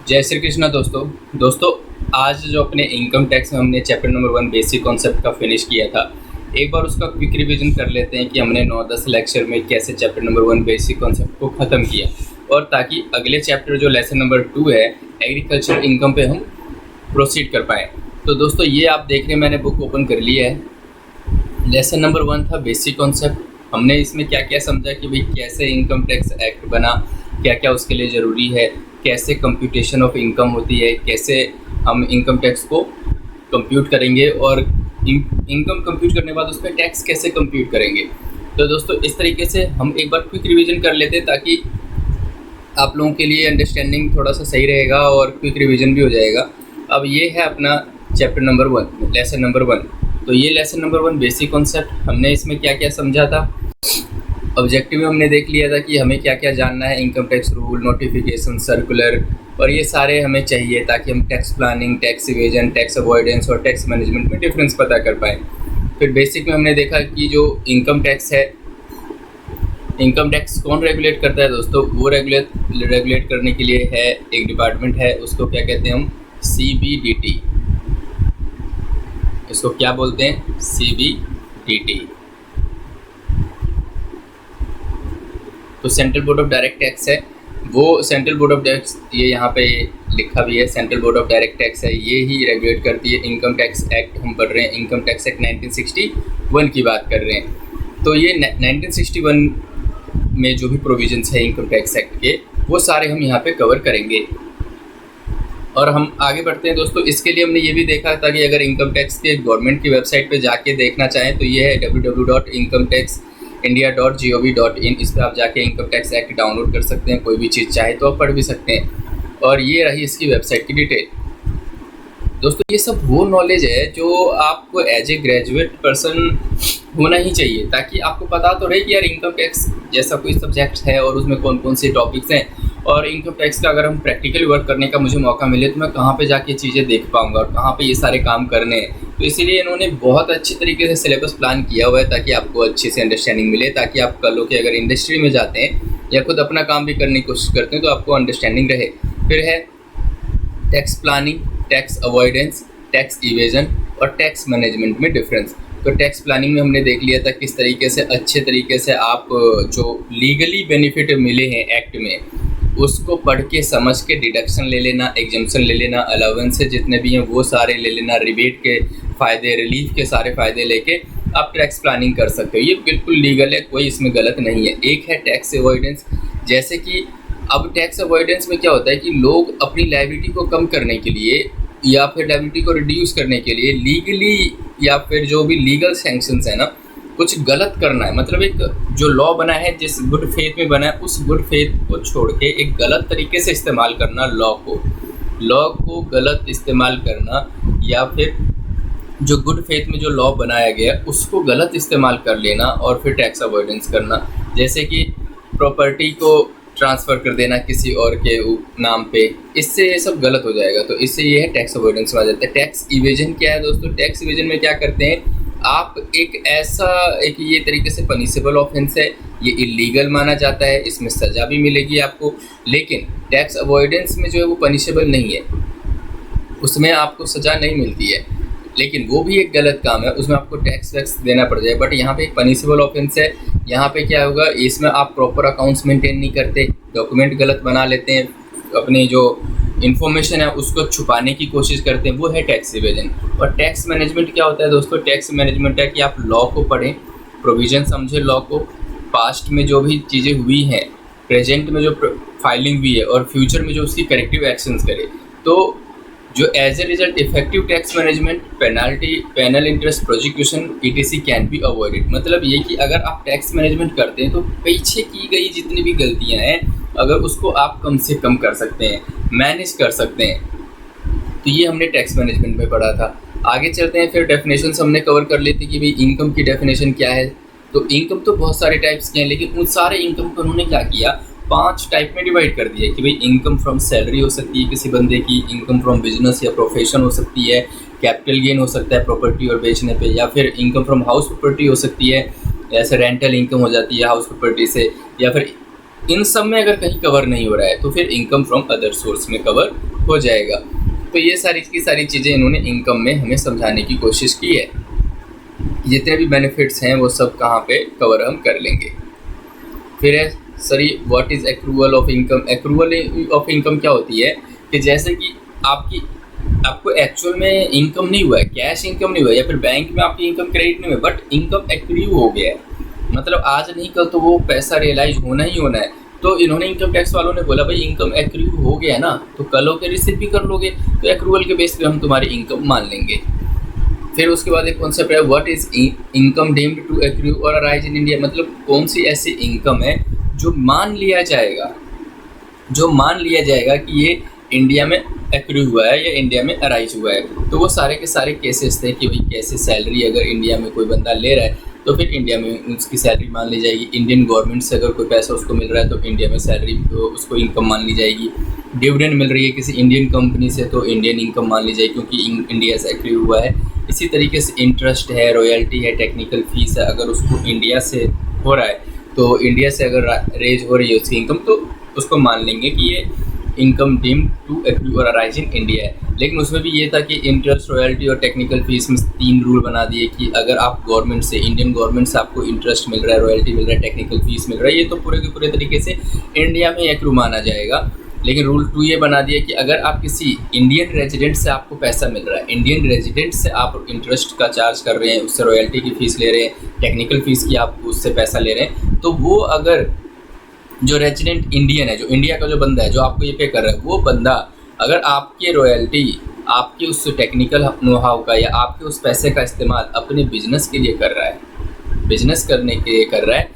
जय श्री कृष्णा दोस्तों आज जो अपने इनकम टैक्स में हमने चैप्टर नंबर 1 बेसिक कॉन्सेप्ट का फिनिश किया था, एक बार उसका क्विक रिवीजन कर लेते हैं कि हमने 9-10 लेक्चर में कैसे चैप्टर नंबर 1 बेसिक कॉन्सेप्ट को ख़त्म किया, और ताकि अगले चैप्टर जो लेसन नंबर 2 है एग्रीकल्चर इनकम पे हम प्रोसीड कर पाएँ। तो दोस्तों ये आप देख रहे हैं, मैंने बुक ओपन कर लिया है। लेसन नंबर 1 था बेसिक कॉन्सेप्ट। हमने इसमें क्या क्या समझा कि भाई कैसे इनकम टैक्स एक्ट बना, क्या क्या उसके लिए ज़रूरी है, कैसे कंप्यूटेशन ऑफ इनकम होती है, कैसे हम इनकम टैक्स को कंप्यूट करेंगे और इनकम कंप्यूट करने के बाद उस पर टैक्स कैसे कंप्यूट करेंगे। तो दोस्तों इस तरीके से हम एक बार क्विक रिवीजन कर लेते हैं ताकि आप लोगों के लिए अंडरस्टैंडिंग थोड़ा सा सही रहेगा और क्विक रिवीजन भी हो जाएगा। अब ये है अपना चैप्टर नंबर 1 लेसन नंबर 1। तो ये लेसन नंबर 1 बेसिक कॉन्सेप्ट, हमने इसमें क्या क्या समझा था। ऑब्जेक्टिव में हमने देख लिया था कि हमें क्या क्या जानना है, income tax rule, notification, circular, और ये सारे हमें चाहिए ताकि हम tax planning, tax evasion, tax avoidance और टैक्स मैनेजमेंट में डिफरेंस पता कर पाएँ। फिर बेसिक में हमने देखा कि जो इनकम टैक्स है, इनकम टैक्स कौन रेगुलेट करता है दोस्तों, वो रेगुलेट करने के लिए है एक डिपार्टमेंट है, उसको क्या कहते हैं हम, CBDT। इसको क्या बोलते हैं, CBDT। तो central board of direct tax है, वो सेंट्रल बोर्ड ऑफ टैक्स, ये यहाँ पे लिखा भी है, central board of direct tax है, ये ही रेगुलेट करती है इनकम टैक्स एक्ट। हम पढ़ रहे हैं इनकम टैक्स एक्ट 1961 की बात कर रहे हैं। तो ये 1961 में जो भी प्रोविजंस है इनकम टैक्स एक्ट के, वो सारे हम यहाँ पे कवर करेंगे। और हम आगे बढ़ते हैं दोस्तों। इसके लिए हमने ये भी देखा था कि अगर इनकम टैक्स के गवर्नमेंट की वेबसाइट पे जाके देखना चाहें तो ये है www.incometaxindia.gov.in। इस पर आप जाके इनकम टैक्स एक्ट डाउनलोड कर सकते हैं, कोई भी चीज़ चाहे तो आप पढ़ भी सकते हैं। और ये रही इसकी वेबसाइट की डिटेल। दोस्तों ये सब वो नॉलेज है जो आपको एज ए ग्रेजुएट पर्सन होना ही चाहिए, ताकि आपको पता तो रहे कि यार इनकम टैक्स जैसा कोई सब्जेक्ट है और उसमें कौन कौन से टॉपिक्स हैं, और इनकम टैक्स का अगर हम प्रैक्टिकली वर्क करने का मुझे मौका मिले तो मैं कहाँ पे जाके चीज़ें देख पाऊँगा और कहाँ पे ये सारे काम करने हैं। तो इसीलिए इन्होंने बहुत अच्छी तरीके से सिलेबस प्लान किया हुआ है ताकि आपको अच्छे से अंडरस्टैंडिंग मिले, ताकि आप कल के अगर इंडस्ट्री में जाते हैं या खुद अपना काम भी करने की कोशिश करते हैं तो आपको अंडरस्टैंडिंग रहे। फिर है tax planning, tax avoidance, tax evasion और टैक्स मैनेजमेंट में डिफरेंस। तो टैक्स प्लानिंग में हमने देख लिया था किस तरीके से अच्छे तरीके से आप जो लीगली बेनिफिट मिले हैं एक्ट में, उसको पढ़ के समझ के डिडक्शन ले लेना, एग्जम्पशन ले लेना, अलाउंसेस जितने भी हैं वो सारे ले लेना, रिबेट के फ़ायदे, रिलीफ के सारे फ़ायदे लेके आप टैक्स प्लानिंग कर सकते हो। ये बिल्कुल लीगल है, कोई इसमें गलत नहीं है। एक है टैक्स अवॉइडेंस, जैसे कि अब टैक्स अवॉइडेंस में क्या होता है कि लोग अपनी लायबिलिटी को कम करने के लिए या फिर लायबिलिटी को रिड्यूस करने के लिए लीगली या फिर जो भी लीगल सैंक्शंस है ना, कुछ गलत करना है, मतलब एक जो लॉ बना है जिस गुड फेथ में बना है उस गुड फेथ को छोड़ के एक गलत तरीके से इस्तेमाल करना, लॉ को गलत इस्तेमाल करना, या फिर जो गुड फेथ में जो लॉ बनाया गया उसको गलत इस्तेमाल कर लेना और फिर टैक्स अवॉइडेंस करना। जैसे कि प्रॉपर्टी को ट्रांसफ़र कर देना किसी और के नाम पे, इससे ये सब गलत हो जाएगा। तो इससे ये है टैक्स अवॉइडेंस में आ जाता है। टैक्स इवेजन क्या है दोस्तों, टैक्स इवेजन में क्या करते हैं आप, एक ये तरीके से पनिशेबल ऑफेंस है, ये इलीगल माना जाता है, इसमें सज़ा भी मिलेगी आपको। लेकिन टैक्स अवॉइडेंस में जो है वो पनिशेबल नहीं है, उसमें आपको सज़ा नहीं मिलती है, लेकिन वो भी एक गलत काम है, उसमें आपको टैक्स वैक्स देना पड़ जाए। बट यहाँ पे एक पनिशेबल ऑफेंस है। यहाँ पे क्या होगा, इसमें आप प्रॉपर अकाउंट्स मेंटेन नहीं करते, डॉक्यूमेंट गलत बना लेते हैं, अपनी जो इन्फॉर्मेशन है उसको छुपाने की कोशिश करते हैं, वो है टैक्स इवेजन। और टैक्स मैनेजमेंट क्या होता है दोस्तों, टैक्स मैनेजमेंट है कि आप लॉ को पढ़ें, प्रोविज़न समझें लॉ को, पास्ट में जो भी चीज़ें हुई हैं, प्रेजेंट में जो फाइलिंग हुई है और फ्यूचर में जो उसकी करेक्टिव एक्शंस करें। तो जो as a result effective tax management, penalty, penal interest, prosecution ETC can be avoided. मतलब ये कि अगर आप टैक्स मैनेजमेंट करते हैं तो पीछे की गई जितनी भी गलतियां हैं अगर उसको आप कम से कम कर सकते हैं, मैनेज कर सकते हैं। तो ये हमने टैक्स मैनेजमेंट में पढ़ा था। आगे चलते हैं, फिर डेफिनेशंस हमने कवर कर ली थी कि भाई इनकम की डेफिनेशन क्या है। तो इनकम तो बहुत सारे टाइप्स के हैं, लेकिन उन सारे इनकम को उन्होंने क्या किया, 5 टाइप में डिवाइड कर दिया कि भाई इनकम फ्रॉम सैलरी हो सकती है किसी बंदे की, इनकम फ्रॉम बिजनेस या प्रोफेशन हो सकती है, कैपिटल गेन हो सकता है प्रॉपर्टी और बेचने पे, या फिर इनकम फ्रॉम हाउस प्रॉपर्टी हो सकती है, जैसे रेंटल इनकम हो जाती है हाउस प्रॉपर्टी से, या फिर इन सब में अगर कहीं कवर नहीं हो रहा है तो फिर इनकम फ्रॉम अदर सोर्स में कवर हो जाएगा। तो ये सारी की सारी चीज़ें इन्होंने इनकम में हमें समझाने की कोशिश की है। जितने भी बेनिफिट्स हैं वो सब कहाँ पे कवर हम कर लेंगे। फिर है sir what is accrual of income. Accrual of income क्या होती है कि जैसे कि आपको एक्चुअल में इनकम नहीं हुआ है, कैश इनकम नहीं हुआ है, या फिर बैंक में आपकी इनकम क्रेडिट नहीं हुआ, बट इनकम एक्रू हो गया है, मतलब आज नहीं कल तो वो पैसा रियलाइज होना ही होना है। तो इन्होंने इनकम टैक्स वालों ने बोला भाई इनकम एक्रू हो गया है ना, तो कल होकर रिसीव भी कर लोगे, तो एक्रूवल के बेस पे हम तुम्हारी इनकम मान लेंगे। फिर उसके बाद एक कॉन्सेप्ट है what is income deemed to accrue और अराइज इन इंडिया। मतलब कौन सी ऐसी इनकम है जो मान लिया जाएगा कि ये इंडिया में एक्रू हुआ है या इंडिया में अराइज हुआ है। तो वो सारे के सारे केसेस थे कि भाई कैसे सैलरी अगर इंडिया में कोई बंदा ले रहा है तो फिर इंडिया में उसकी सैलरी मान ली जाएगी। इंडियन गवर्नमेंट से अगर कोई पैसा उसको मिल रहा है तो इंडिया में सैलरी उसको इनकम मान ली जाएगी। डिविडेंड मिल रही है किसी इंडियन कंपनी से तो इंडियन इनकम मान ली जाएगी क्योंकि इंडिया से एक्रू हुआ है। इसी तरीके से इंटरेस्ट है, रॉयल्टी है, टेक्निकल फीस है, अगर उसको इंडिया से हो रहा है तो इंडिया से अगर रेज हो रही है उसकी इनकम तो उसको मान लेंगे कि ये इनकम डीम्ड टू एक्रू और अराइज इन इंडिया है। लेकिन उसमें भी ये था कि इंटरेस्ट, रॉयल्टी और टेक्निकल फीस में 3 रूल बना दिए कि अगर आप गवर्नमेंट से, इंडियन गवर्नमेंट से आपको इंटरेस्ट मिल रहा है, रॉयल्टी मिल रहा है, टेक्निकल फीस मिल रहा है, ये तो पूरे के पूरे तरीके से इंडिया में एक्रू माना जाएगा। लेकिन रूल 2 ये बना दिया कि अगर आप किसी इंडियन रेजिडेंट से आपको पैसा मिल रहा है, इंडियन रेजिडेंट से आप इंटरेस्ट का चार्ज कर रहे हैं, उससे रॉयल्टी की फ़ीस ले रहे हैं, टेक्निकल फ़ीस की आप उससे पैसा ले रहे हैं, तो वो अगर जो रेजिडेंट इंडियन है, जो इंडिया का जो बंदा है जो आपको ये पे कर रहा है, वो बंदा अगर आपकी रॉयल्टी, आपके उस टेक्निकल नो हाउ का या आपके उस पैसे का इस्तेमाल अपने बिजनेस के लिए कर रहा है, बिजनेस करने के लिए कर रहा है,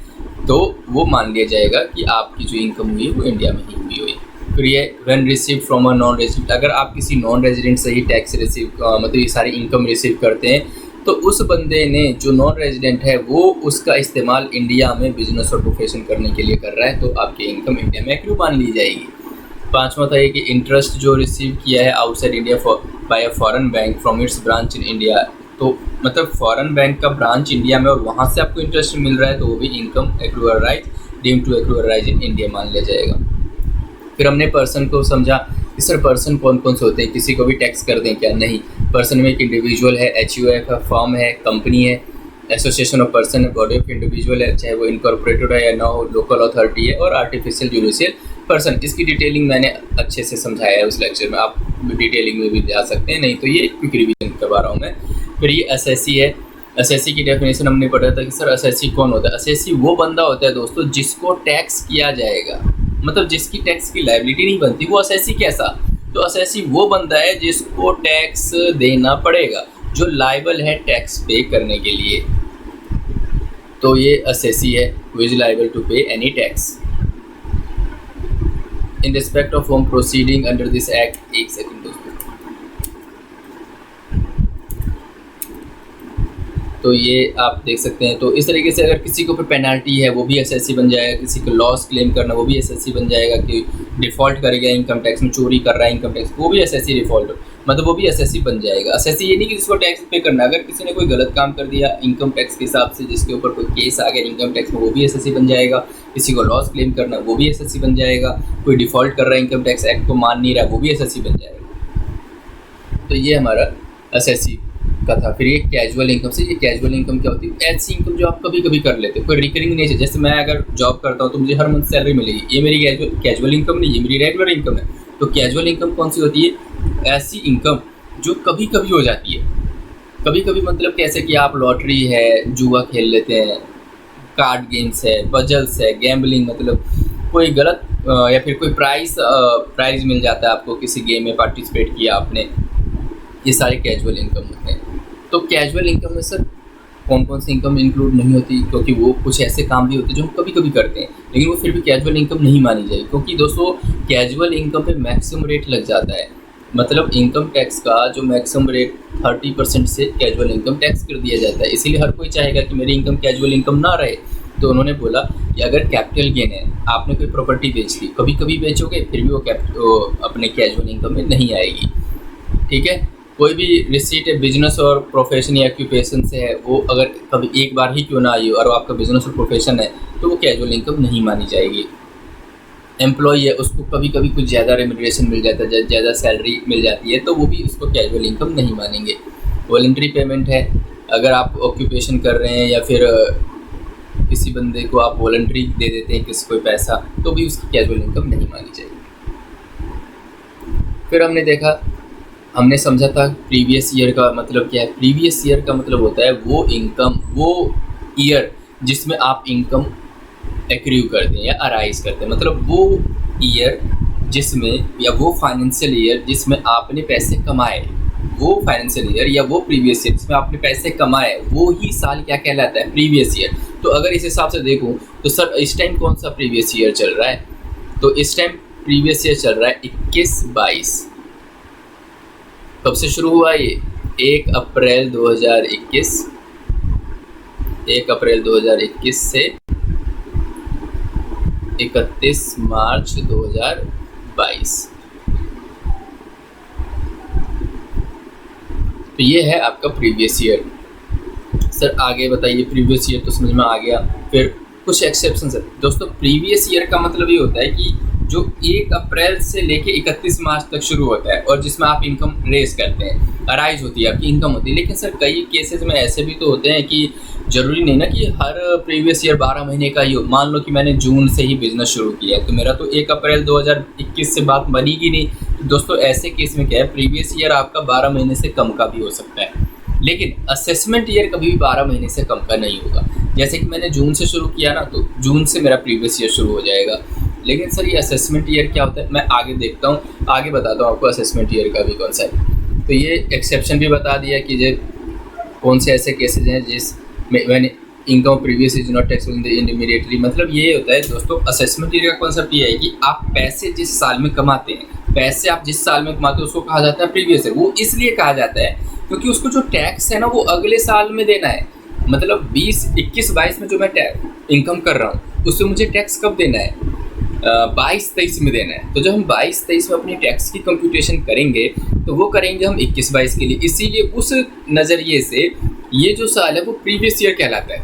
तो वो मान लिया जाएगा कि आपकी जो इनकम हुई वो इंडिया में ही हुई हुई। फिर ये when receive from a non resident, अगर आप किसी नॉन रेजिडेंट से ही टैक्स रिसीव मतलब ये सारी इनकम रिसीव करते हैं तो उस बंदे ने जो नॉन रेजिडेंट है वो उसका इस्तेमाल इंडिया में बिजनेस और प्रोफेशन करने के लिए कर रहा है, तो आपकी इनकम इंडिया में एक्रू मान ली जाएगी। 5वां था ये कि इंटरेस्ट जो रिसीव किया है outside India by a foreign bank from its branch in India, तो मतलब फॉरेन बैंक का ब्रांच इंडिया में और वहाँ से आपको इंटरेस्ट मिल रहा है तो वो भी इनकम एक्रू और राइज डीम्ड टू एक्रू और राइज इन इंडिया मान लिया जाएगा। फिर हमने पर्सन को समझा कि सर पर्सन कौन कौन से होते हैं, किसी को भी टैक्स कर दें क्या? नहीं, पर्सन में एक इंडिविजुअल है, HUF है, फर्म है, कंपनी है, एसोसिएशन ऑफ पर्सन है, बॉडी ऑफ इंडिविजुअल है, चाहे वो इनकॉर्पोरेटेड है या ना हो, लोकल अथॉरिटी है, और आर्टिफिशियल जुडिशियल पर्सन। इसकी डिटेलिंग मैंने अच्छे से समझाया है उस लेक्चर में, आप डिटेलिंग में भी जा सकते हैं, नहीं तो ये क्विक रिविजन करवा रहा हूँ मैं। फिर ये एसएससी है, एसएससी की डेफिनेशन हमने पढ़ा था कि सर एसएससी कौन होता है। एसएससी वो बंदा होता है दोस्तों जिसको टैक्स किया जाएगा, मतलब जिसकी टैक्स की लायबिलिटी नहीं बनती, वो एसएससी कैसा? तो एसएससी वो बंदा है जिसको टैक्स देना पड़ेगा, जो लायबल है टैक्स पे करने के लिए, तो ये एसएससी है, हु इज लायबल टू पे any tax in respect of home proceeding under this act. एक सेकंड दोस्तों, तो ये आप देख सकते हैं। तो इस तरीके से अगर किसी को पे पेनल्टी है वो भी एसएससी बन जाएगा, किसी को लॉस क्लेम करना वो भी एसएससी बन जाएगा, कि डिफ़ॉल्ट करेगा इनकम टैक्स में, चोरी कर रहा है इनकम टैक्स, वो भी एसएससी डिफ़ॉल्ट, मतलब वो भी एसएससी बन जाएगा। एसएससी ये नहीं कि जिसको टैक्स पे करना, अगर किसी ने कोई गलत काम कर दिया इनकम टैक्स के हिसाब से, जिसके ऊपर कोई केस आ गया इनकम टैक्स में, वो भी एसएससी बन जाएगा। किसी को लॉस क्लेम करना वो भी एसएससी बन जाएगा, कोई डिफ़ॉल्ट कर रहा है इनकम टैक्स एक्ट को मान नहीं रहा वो भी एसएससी बन जाएगा। तो ये हमारा एसएससी का था। फिर ये कैजुअल इनकम से, ये कैजुअल इनकम क्या होती है? ऐसी इनकम जो आप कभी कभी कर लेते हो, कोई रिकरिंग नेचर, जैसे मैं अगर जॉब करता हूँ तो मुझे हर मंथ सैलरी मिलेगी, ये मेरी कैजुअल इनकम नहीं, ये मेरी रेगुलर इनकम है। तो कैजुअल इनकम कौन सी होती है? ऐसी इनकम जो कभी कभी हो जाती है। कभी कभी मतलब कैसे कि आप लॉटरी है, जुआ खेल लेते हैं, कार्ड गेम्स है, पजल्स है, गैम्बलिंग, मतलब कोई गलत या फिर कोई प्राइज़ मिल जाता है आपको, किसी गेम में पार्टिसिपेट किया आपने, ये सारे कैजुअल इनकम होते हैं। तो कैजुअल इनकम में सर कौन कौन सी इनकम इंक्लूड नहीं होती, क्योंकि वो कुछ ऐसे काम भी होते हैं जो हम कभी कभी करते हैं, लेकिन वो फिर भी कैजुअल इनकम नहीं मानी जाएगी, क्योंकि दोस्तों कैजुअल इनकम पे मैक्सिमम रेट लग जाता है। मतलब इनकम टैक्स का जो मैक्सिमम रेट 30% से कैजुअल इनकम टैक्स कर दिया जाता है। इसीलिए हर कोई चाहेगा कि मेरी इनकम कैजुअल इनकम ना रहे। तो उन्होंने बोला कि अगर कैपिटल गेन है, आपने कोई प्रॉपर्टी बेच दी, कभी कभी बेचोगे फिर भी वो अपने कैजुअल इनकम में नहीं आएगी, ठीक है। कोई भी रिसीट है बिजनेस और प्रोफेशन या ऑक्यूपेशन से है, वो अगर कभी एक बार ही क्यों ना आई हो और आपका बिजनेस और प्रोफेशन है तो वो कैजुअल इनकम नहीं मानी जाएगी। एम्प्लॉई है उसको कभी कभी कुछ ज़्यादा रेम्यूनरेशन मिल जाता है, ज़्यादा सैलरी मिल जाती है, तो वो भी उसको कैजुअल इनकम नहीं मानेंगे। वॉलंटरी पेमेंट है, अगर आप ऑक्यूपेशन कर रहे हैं या फिर किसी बंदे को आप वॉलंटरी दे देते हैं किसी कोई पैसा, तो भी उसकी कैजुअल इनकम नहीं मानी जाएगी। फिर हमने समझा था प्रीवियस ईयर का मतलब क्या है। प्रीवियस ईयर का मतलब होता है वो इनकम, वो ईयर जिसमें आप इनकम एक्रू करते हैं या अराइज करते हैं, मतलब वो ईयर जिसमें, या वो फाइनेंशियल ईयर जिसमें आपने पैसे कमाए, वो फाइनेंशियल ईयर या वो प्रीवियस ईयर जिसमें आपने पैसे कमाए, वो ही साल क्या कहलाता है, प्रीवियस ईयर। तो अगर इस हिसाब से देखूं तो सर इस टाइम कौन सा प्रीवियस ईयर चल रहा है, तो इस टाइम प्रीवियस ईयर चल रहा है 21-22। कब से शुरू हुआ ये? 1 अप्रैल 2021, 1 अप्रैल 2021 से 31 मार्च 2022। तो ये है आपका प्रीवियस ईयर। सर आगे बताइए, प्रीवियस ईयर तो समझ में आ गया, फिर कुछ एक्सेप्शंस है दोस्तों। प्रीवियस ईयर का मतलब ये होता है कि जो 1 अप्रैल से लेके 31 मार्च तक शुरू होता है और जिसमें आप इनकम रेज करते हैं, अराइज होती है, आपकी इनकम होती है। लेकिन सर कई केसेस में ऐसे भी तो होते हैं कि ज़रूरी नहीं ना कि हर प्रीवियस ईयर 12 महीने का ही हो। मान लो कि मैंने जून से ही बिजनेस शुरू किया है, तो मेरा तो 1 अप्रैल 2021 से बात बनेगी नहीं। तो दोस्तों ऐसे केस में क्या है, प्रीवियस ईयर आपका 12 महीने से कम का भी हो सकता है, लेकिन असेसमेंट ईयर कभी भी 12 महीने से कम का नहीं होगा। जैसे कि मैंने जून से शुरू किया ना, तो जून से मेरा प्रीवियस ईयर शुरू हो जाएगा। लेकिन सर ये असेसमेंट ईयर क्या होता है, मैं आगे देखता हूँ, आगे बताता हूँ आपको असेसमेंट ईयर का भी कॉन्सेप्ट। तो ये एक्सेप्शन भी बता दिया कि जो कौन से ऐसे केसेज हैं जिसमें मैंने income previous is not taxable immediately. मतलब ये होता है दोस्तों, असेसमेंट ईयर का कॉन्सेप्ट ये है कि आप पैसे जिस साल में कमाते हैं, पैसे आप जिस साल में कमाते हैं उसको कहा जाता है प्रीवियस ईयर। वो इसलिए कहा जाता है क्योंकि उसको जो टैक्स है ना वो अगले साल में देना है। मतलब 21-22 में जो मैं इनकम कर रहा हूँ उससे मुझे टैक्स कब देना है, 22-23 में देना है। तो जब हम 22-23 में अपनी टैक्स की कंप्यूटेशन करेंगे तो वो करेंगे हम 21-22 के लिए। इसीलिए उस नज़रिए से ये जो साल है वो प्रीवियस ईयर कहलाता है,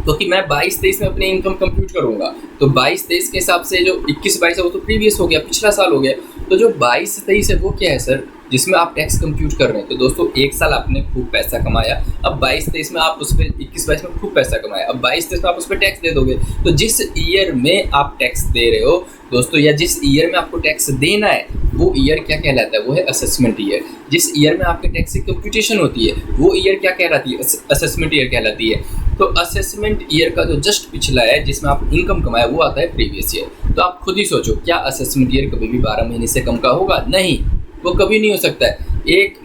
क्योंकि मैं 22-23 में अपनी इनकम कंप्यूट करूंगा। तो 22-23 के हिसाब से जो 21-22 है वो तो प्रीवियस हो गया, पिछला साल हो गया। तो जो 22-23 है वो क्या है सर, जिसमें आप टैक्स कंप्यूट कर रहे हैं। तो दोस्तों एक साल आपने खूब पैसा कमाया, अब 22-23 में आप उस पर 21-22 में खूब पैसा कमाया, अब 22-23 में आप उस पर टैक्स दे दोगे। तो जिस ईयर में आप टैक्स दे रहे हो दोस्तों, या जिस ईयर में आपको टैक्स देना है, वो ईयर क्या कहलाता है, वो है असेसमेंट ईयर। जिस ईयर में आपके टैक्स की कंप्यूटेशन होती है वो ईयर क्या कहलाती है, असेसमेंट ईयर कहलाती है। तो असेसमेंट ईयर का जो जस्ट पिछला है जिसमें आप इनकम कमाया वो आता है प्रीवियस ईयर। तो आप खुद ही सोचो, क्या असेसमेंट ईयर कभी भी 12 महीने से कम का होगा? नहीं, वो कभी नहीं हो सकता है।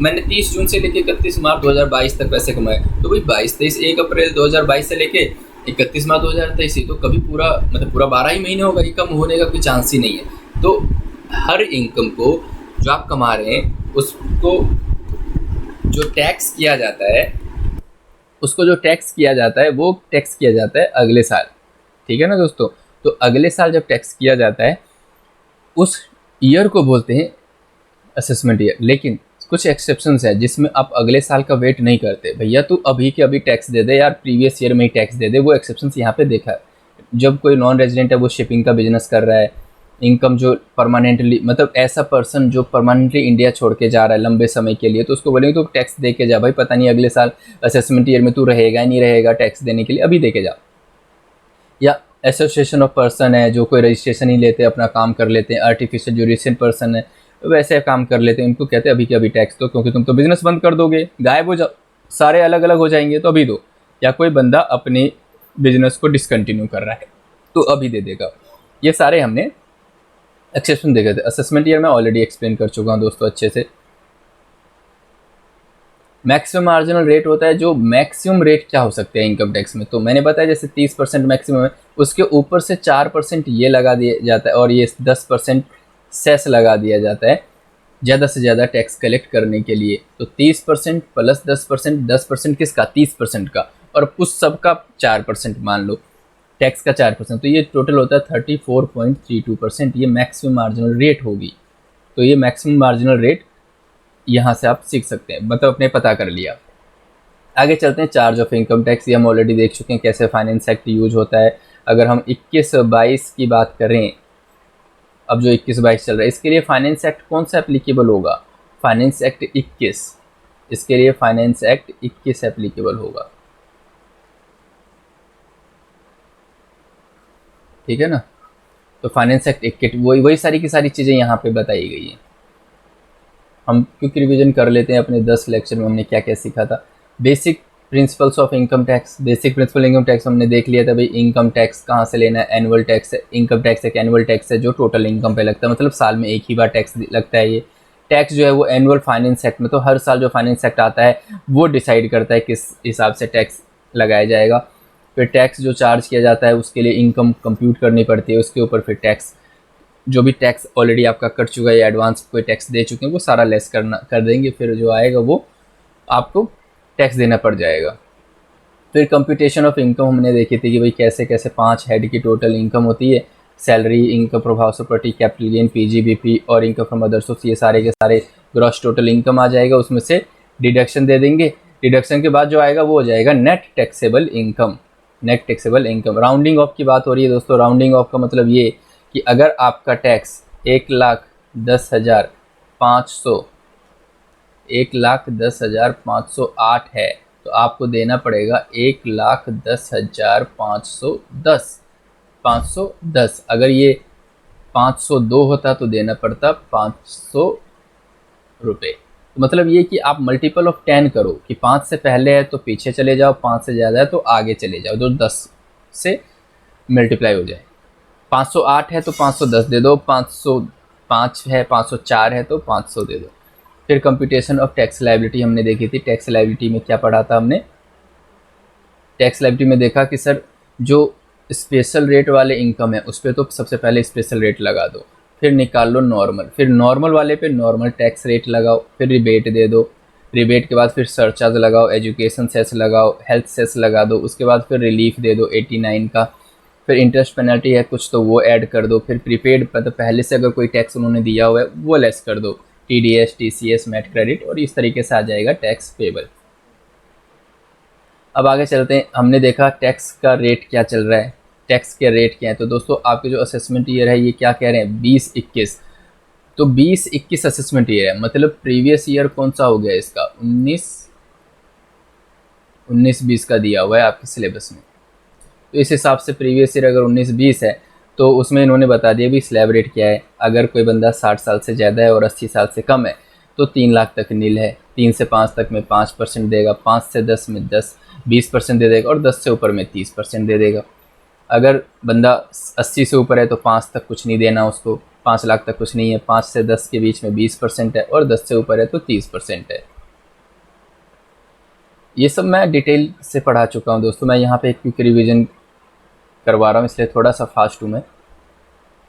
मैंने 30 जून से लेकर 31 मार्च 2022 तक पैसे कमाए, तो भाई 22-23 1 अप्रैल 2022 से लेके 31 मार्च 2023, तो कभी पूरा 12 ही महीने होगा, ये कम होने का कोई चांस ही नहीं है। तो हर इनकम को जो आप कमा रहे हैं उसको जो टैक्स किया जाता है, वो टैक्स किया जाता है अगले साल। ठीक है ना दोस्तों? तो अगले साल जब टैक्स किया जाता है उस ईयर को बोलते हैं असेसमेंट ईयर। लेकिन कुछ एक्सेप्शंस है जिसमें आप अगले साल का वेट नहीं करते, भैया तू अभी के अभी टैक्स दे दे यार, प्रीवियस ईयर में ही टैक्स दे दे। वो एक्सेप्शंस यहाँ पे देखा है। जब कोई नॉन रेजिडेंट है, वो शिपिंग का बिजनेस कर रहा है, इनकम जो परमानेंटली, मतलब ऐसा पर्सन जो परमानेंटली इंडिया छोड़ के जा रहा है लंबे समय के लिए, तो उसको बोलेंगे तो टैक्स दे के जा भाई, पता नहीं अगले साल असेसमेंट ईयर में तू रहेगा नहीं रहेगा टैक्स देने के लिए, अभी दे के जा। या एसोसिएशन ऑफ पर्सन है जो कोई रजिस्ट्रेशन ही लेते हैं, अपना काम कर लेते हैं, आर्टिफिशियल जो रिसेंट पर्सन है वैसे काम कर लेते हैं, उनको कहते हैं अभी के अभी टैक्स दो, क्योंकि तुम तो बिजनेस बंद कर दोगे, गायब हो जाओ, सारे अलग अलग हो जाएंगे, तो अभी दो। या कोई बंदा अपने बिजनेस को डिसकंटिन्यू कर रहा है तो अभी दे देगा। ये सारे हमने एक्सेप्शन देखे थे। असेसमेंट ईयर मैं ऑलरेडी एक्सप्लेन कर चुका हूँ दोस्तों अच्छे से। मैक्सिमम मार्जिनल रेट होता है, जो मैक्सिमम रेट क्या हो सकते हैं इनकम टैक्स में, तो मैंने बताया जैसे 30% मैक्सिमम है, उसके ऊपर से 4% ये लगा दिया जाता है और ये 10% सेस लगा दिया जाता है ज़्यादा से ज़्यादा टैक्स कलेक्ट करने के लिए। तो 30% प्लस 10%, 10% किसका, 30% का, और उस सब का 4% मान लो, टैक्स का 4%, तो ये टोटल होता है 34.32%। ये मैक्सिमम मार्जिनल रेट होगी। तो ये मैक्सिमम मार्जिनल रेट यहाँ से आप सीख सकते हैं, मतलब अपने पता कर लिया। आगे चलते हैं, चार्ज ऑफ इनकम टैक्स। ये हम ऑलरेडी देख चुके हैं कैसे फाइनेंस एक्ट यूज होता है। अगर हम 21-22 की बात करें अब जो 21-22 चल रहा है, इसके लिए फाइनेंस एक्ट कौन सा एप्लीकेबल होगा? फाइनेंस एक्ट 21, इसके लिए फाइनेंस एक्ट 21 एप्लीकेबल होगा, ठीक है ना। तो फाइनेंस एक्ट 21 वही सारी की सारी चीज़ें यहाँ पे बताई गई हैं। हम क्विक रिवीजन कर लेते हैं, अपने 10 लेक्चर में हमने क्या क्या सीखा था। Basic principles of income tax, basic principle income tax हमने देख लिया था भाई। इनकम टैक्स कहाँ से लेना है? एनुअल टैक्स है। इनकम टैक्स एक एनुअल टैक्स है जो टोटल इनकम पे लगता है, मतलब साल में एक ही बार टैक्स लगता है। ये टैक्स जो है वो एनुअल फाइनेंस एक्ट में, तो हर साल जो फाइनेंस एक्ट आता है वो डिसाइड करता है किस हिसाब से टैक्स लगाया जाएगा। फिर टैक्स जो चार्ज किया जाता है उसके लिए इनकम कंप्यूट करनी पड़ती है, उसके ऊपर फिर टैक्स, जो भी टैक्स ऑलरेडी आपका कट चुका है या एडवांस कोई टैक्स दे चुके हैं वो सारा लेस कर देंगे, फिर जो आएगा वो आपको टैक्स देना पड़ जाएगा। फिर कंप्यूटेशन ऑफ इनकम हमने देखी थी कि भाई कैसे कैसे 5 हेड की टोटल इनकम होती है। Salary, income from house property, capital gain, PGBP और इनकम फ्रॉम अदर सोर्स, ये सारे के सारे ग्रॉस टोटल इनकम आ जाएगा, उसमें से डिडक्शन दे देंगे। डिडक्शन के बाद जो आएगा वो हो जाएगा net taxable income. Net taxable income, rounding off की बात हो रही है दोस्तों। राउंडिंग ऑफ का मतलब ये कि अगर आपका टैक्स 1,10,508 है तो आपको देना पड़ेगा 1,10,510। अगर ये 502 होता तो देना पड़ता 500 रुपये। तो मतलब ये कि आप मल्टीपल ऑफ 10 करो कि 5 से पहले है तो पीछे चले जाओ, 5 से ज़्यादा है तो आगे चले जाओ, जो 10 से मल्टीप्लाई हो जाए। 508 है तो 510 दे दो, 505 है, 504 है तो 500 दे दो। फिर कंप्यूटेशन ऑफ टैक्स लायबिलिटी हमने देखी थी। टैक्स लायबिलिटी में क्या पढ़ा था हमने? टैक्स लायबिलिटी में देखा कि सर जो स्पेशल रेट वाले इनकम है उस पर तो सबसे पहले स्पेशल रेट लगा दो, फिर निकाल लो नॉर्मल, फिर नॉर्मल वाले पे नॉर्मल टैक्स रेट लगाओ, फिर रिबेट दे दो, रिबेट के बाद फिर सरचार्ज लगाओ, एजुकेशन सेस लगाओ, हेल्थ सेस लगा दो, उसके बाद फिर रिलीफ दे दो 89 का, फिर इंटरेस्ट पेनल्टी है कुछ तो वो ऐड कर दो, फिर प्रीपेड मतलब पहले से अगर कोई टैक्स उन्होंने दिया हुआ है वो लेस कर दो, TDS, TCS, मैट क्रेडिट, और इस तरीके से आ जाएगा टैक्स पेबल। अब आगे चलते हैं। हमने देखा टैक्स का रेट क्या चल रहा है, टैक्स के रेट क्या है। तो दोस्तों आपके जो असेसमेंट ईयर है ये क्या कह रहे हैं? 20-21। तो 20-21 असेसमेंट ईयर है, मतलब प्रीवियस ईयर कौन सा हो गया इसका? 19-20 का दिया हुआ है आपके सिलेबस में। तो इस हिसाब से प्रीवियस ईयर अगर 19-20 है तो उसमें इन्होंने बता दिया भी स्लैब रेट क्या है। अगर कोई बंदा 60 साल से ज़्यादा है और 80 साल से कम है तो 3 लाख तक नील है, 3 से 5 तक में 5% देगा, 5 से 10 में 20% दे देगा, और 10 से ऊपर में 30% दे देगा। अगर बंदा 80 से ऊपर है तो 5 तक कुछ नहीं देना उसको, 5 लाख तक कुछ नहीं है, 5 से 10 के बीच में 20% है, और 10 से ऊपर है तो 30% है। ये सब मैं डिटेल से पढ़ा चुका हूँ दोस्तों, मैं यहाँ पे एक क्विक रिवीजन करवा रहा हूँ इसलिए थोड़ा सा फास्ट हूँ मैं।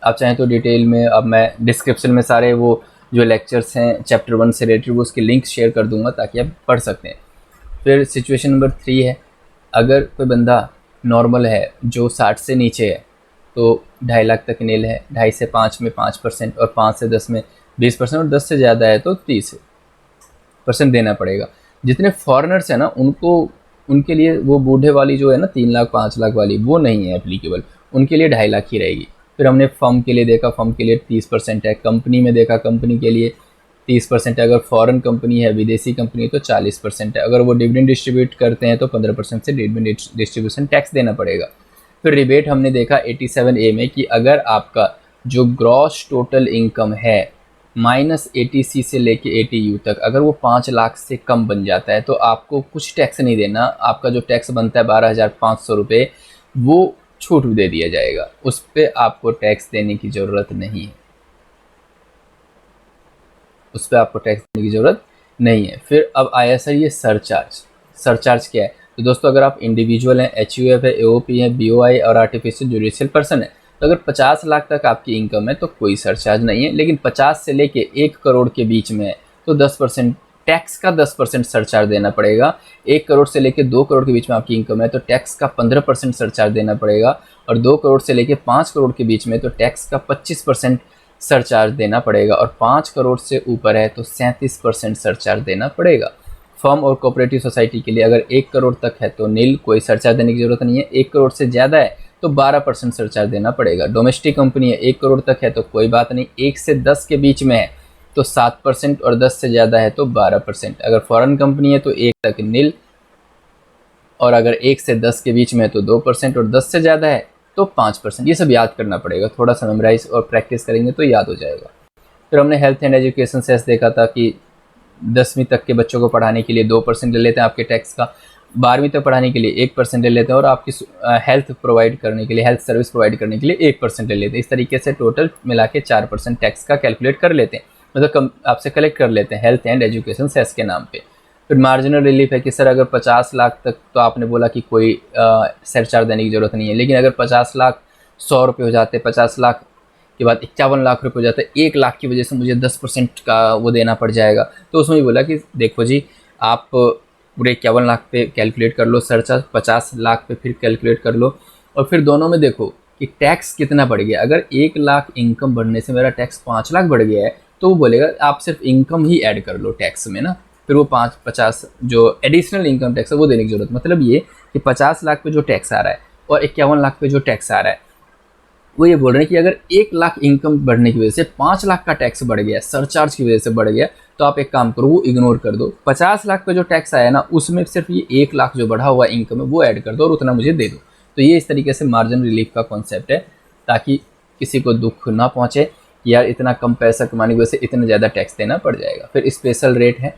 आप चाहें तो डिटेल में, अब मैं डिस्क्रिप्शन में सारे वो जो लेक्चर्स हैं चैप्टर 1 से रिलेटेड वो उसके लिंक शेयर कर दूंगा ताकि आप पढ़ सकते हैं। फिर सिचुएशन नंबर 3 है, अगर कोई बंदा नॉर्मल है जो 60 से नीचे है तो 2.5 लाख तक नील है, 2.5 से 5 में 5%, और 5 से 10 में 20%, और 10 से ज़्यादा है तो 30% देना पड़ेगा। जितने फॉरेनर्स हैं ना उनके लिए वो बूढ़े वाली जो है ना 3 लाख 5 लाख वाली वो नहीं है एप्लीकेबल, उनके लिए 2.5 लाख ही रहेगी। फिर हमने फर्म के लिए देखा, फर्म के लिए 30% है। कंपनी में देखा, कंपनी के लिए 30% है। अगर फॉरेन कंपनी है, विदेशी कंपनी तो 40% है। अगर वो डिविडेंड डिस्ट्रीब्यूट करते हैं तो 15% से डिविडेंड डिस्ट्रीब्यूशन टैक्स देना पड़ेगा। फिर रिबेट हमने देखा 87A में कि अगर आपका जो ग्रॉस टोटल इनकम है माइनस 80C से लेके 80U तक अगर वो 5 लाख से कम बन जाता है तो आपको कुछ टैक्स नहीं देना। आपका जो टैक्स बनता है 12,500 रुपये वो छूट दे दिया जाएगा, उस पर आपको टैक्स देने की ज़रूरत नहीं है, उस पर आपको टैक्स देने की ज़रूरत नहीं है। फिर अब आया सर ये सरचार्ज क्या है? तो दोस्तों अगर आप इंडिविजुअल हैं, HUF है, AOP है, BOI और आर्टिफिशियल जुडिशियल पर्सन है, तो अगर 50 लाख तक आपकी इनकम है तो कोई सरचार्ज नहीं है। लेकिन 50 से लेके 1 करोड़ के बीच में है तो 10% टैक्स का 10% सरचार्ज देना पड़ेगा। 1 करोड़ से लेके 2 करोड़ के बीच में आपकी इनकम है तो टैक्स का 15% सरचार्ज देना पड़ेगा, और 2 करोड़ से लेके 5 करोड़ के बीच में तो टैक्स का 25% सरचार्ज देना पड़ेगा, और 5 करोड़ से ऊपर है तो 37% सरचार्ज देना पड़ेगा। फर्म और कोऑपरेटिव सोसाइटी के लिए अगर 1 करोड़ तक है तो नील, कोई सरचार्ज देने की ज़रूरत नहीं है। 1 करोड़ से ज़्यादा है तो 12% सरचार्ज देना पड़ेगा। डोमेस्टिक कंपनी है 1 करोड़ तक है तो कोई बात नहीं, 1 से 10 के बीच में है तो 7% और 10 से ज़्यादा है तो 12%। अगर फॉरेन कंपनी है तो 1 तक नील, और अगर 1 से 10 के बीच में है तो 2% और 10 से ज़्यादा है तो 5%। ये सब याद करना पड़ेगा, थोड़ा सा मेमोराइज और प्रैक्टिस करेंगे तो याद हो जाएगा। फिर हमने हेल्थ एंड एजुकेशन सेस देखा था कि 10वीं तक के बच्चों को पढ़ाने के लिए 2% ले लेते हैं आपके टैक्स का, 12वीं तक पढ़ाने के लिए 1% ले लेते हैं, और आपकी हेल्थ प्रोवाइड करने के लिए, हेल्थ सर्विस प्रोवाइड करने के लिए 1% ले लेते हैं। इस तरीके से टोटल मिला के 4% टैक्स का कैलकुलेट कर लेते हैं, मतलब आपसे कलेक्ट कर लेते हैं हेल्थ एंड एजुकेशन सेस के नाम पे। फिर मार्जिनल रिलीफ है कि सर अगर 50 लाख तक तो आपने बोला कि कोई सरचार्ज देने की ज़रूरत नहीं है, लेकिन अगर 50 लाख 100 रुपये हो जाते, 50 लाख के बाद 51 लाख रुपये हो जाता है, 1 लाख की वजह से मुझे 10% का वो देना पड़ जाएगा। तो उसमें भी बोला कि देखो जी, आप पूरे 51 लाख पे कैलकुलेट कर लो सरचार्ज, 50 लाख पे फिर कैलकुलेट कर लो, और फिर दोनों में देखो कि टैक्स कितना बढ़ गया। अगर 1 लाख इनकम बढ़ने से मेरा टैक्स 5 लाख बढ़ गया है तो वो बोलेगा आप सिर्फ इनकम ही ऐड कर लो टैक्स में ना, फिर वो 50 जो एडिशनल इनकम टैक्स है वो देने की जरूरत। मतलब ये कि 50 लाख पे जो टैक्स आ रहा है और 51 लाख पे जो टैक्स आ रहा है, वो ये बोल रहे हैं कि अगर 1 लाख इनकम बढ़ने की वजह से 5 लाख का टैक्स बढ़ गया, सरचार्ज की वजह से बढ़ गया, तो आप एक काम करो वो इग्नोर कर दो। 50 लाख पे जो टैक्स आया ना उसमें सिर्फ ये 1 लाख जो बढ़ा हुआ इनकम है वो ऐड कर दो और उतना मुझे दे दो। तो ये इस तरीके से मार्जिन रिलीफ का कॉन्सेप्ट है, ताकि किसी को दुख ना पहुँचे यार इतना कम पैसा कमाने की वजह से इतना ज़्यादा टैक्स देना पड़ जाएगा। फिर स्पेशल रेट है,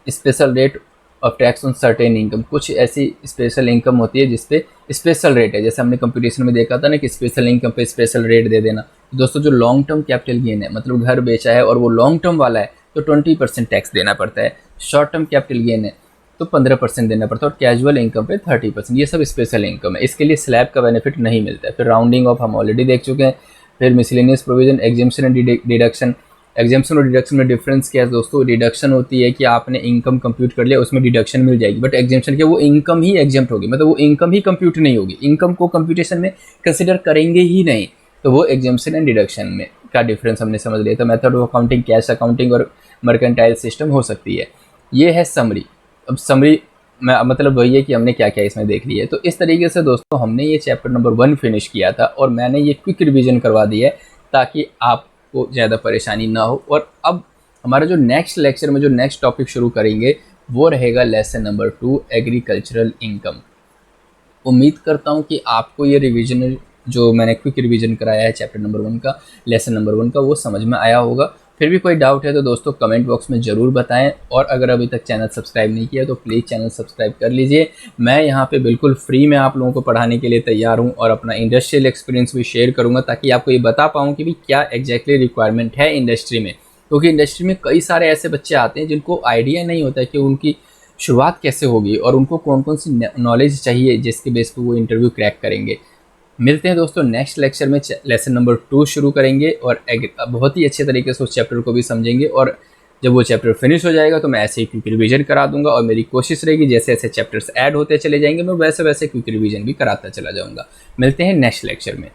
special rate of tax on certain income. कुछ ऐसी स्पेशल इनकम होती है जिसपे स्पेशल रेट है, जैसे हमने कंपटीशन में देखा था ना कि स्पेशल इनकम पे स्पेशल रेट दे देना। दोस्तों जो लॉन्ग टर्म कैपिटल गेन है, मतलब घर बेचा है और वो लॉन्ग टर्म वाला है तो 20% टैक्स देना पड़ता है। शॉर्ट टर्म कैपिटल गेन है तो 15% देना पड़ता है, और कैजुअल इनकम पे 30%। ये सब स्पेशल इनकम है, इसके लिए स्लैब का बेनिफिट नहीं मिलता है। फिर राउंडिंग ऑफ हम ऑलरेडी देख चुके हैं। फिर miscellaneous provision, exemption and deduction. Exemption और डिडक्शन में डिफरेंस क्या है दोस्तों? डिडक्शन होती है कि आपने इनकम कंप्यूट कर लिया, उसमें डिडक्शन मिल जाएगी, बट एग्जाम्पशन क्या, वो इनकम ही एग्जाम्प्ट होगी, मतलब वो इनकम ही कंप्यूट नहीं होगी, इनकम को कंप्यूटेशन में कंसिडर करेंगे ही नहीं। तो वो एग्जाम्पशन एंड डिडक्शन में का डिफरेंस हमने समझ लिया। तो method of accounting cash accounting और मर्केंटाइल सिस्टम हो सकती है। ये है समरी। अब समरी में मतलब वही है कि हमने क्या क्या इसमें देख लिया है। तो इस तरीके से दोस्तों हमने ये चैप्टर नंबर 1 फिनिश किया था, और मैंने ये क्विक रिवीजन करवा दिया है ताकि आप को ज़्यादा परेशानी ना हो। और अब हमारा जो नेक्स्ट लेक्चर में जो नेक्स्ट टॉपिक शुरू करेंगे वो रहेगा लेसन नंबर 2 एग्रीकल्चरल इनकम। उम्मीद करता हूँ कि आपको ये रिवीजन जो मैंने क्विक रिवीजन कराया है चैप्टर नंबर 1 का, लेसन नंबर 1 का, वो समझ में आया होगा। फिर भी कोई डाउट है तो दोस्तों कमेंट बॉक्स में ज़रूर बताएं, और अगर अभी तक चैनल सब्सक्राइब नहीं किया तो प्लीज़ चैनल सब्सक्राइब कर लीजिए। मैं यहाँ पे बिल्कुल फ्री में आप लोगों को पढ़ाने के लिए तैयार हूँ, और अपना इंडस्ट्रियल एक्सपीरियंस भी शेयर करूँगा ताकि आपको ये बता पाऊँ कि भाई क्या एग्जैक्टली रिक्वायरमेंट है इंडस्ट्री में। क्योंकि इंडस्ट्री में कई सारे ऐसे बच्चे आते हैं जिनको आइडिया नहीं होता है कि उनकी शुरुआत कैसे होगी और उनको कौन कौन सी नॉलेज चाहिए जिसके बेस पर वो इंटरव्यू क्रैक करेंगे। मिलते हैं दोस्तों नेक्स्ट लेक्चर में, लेसन नंबर 2 शुरू करेंगे और बहुत ही अच्छे तरीके से उस चैप्टर को भी समझेंगे। और जब वो चैप्टर फिनिश हो जाएगा तो मैं ऐसे ही क्विक रिवीजन करा दूंगा, और मेरी कोशिश रहेगी जैसे जैसे चैप्टर्स ऐड होते चले जाएंगे मैं वैसे वैसे क्विक रिवीजन भी कराता चला जाऊंगा। मिलते हैं नेक्स्ट लेक्चर में।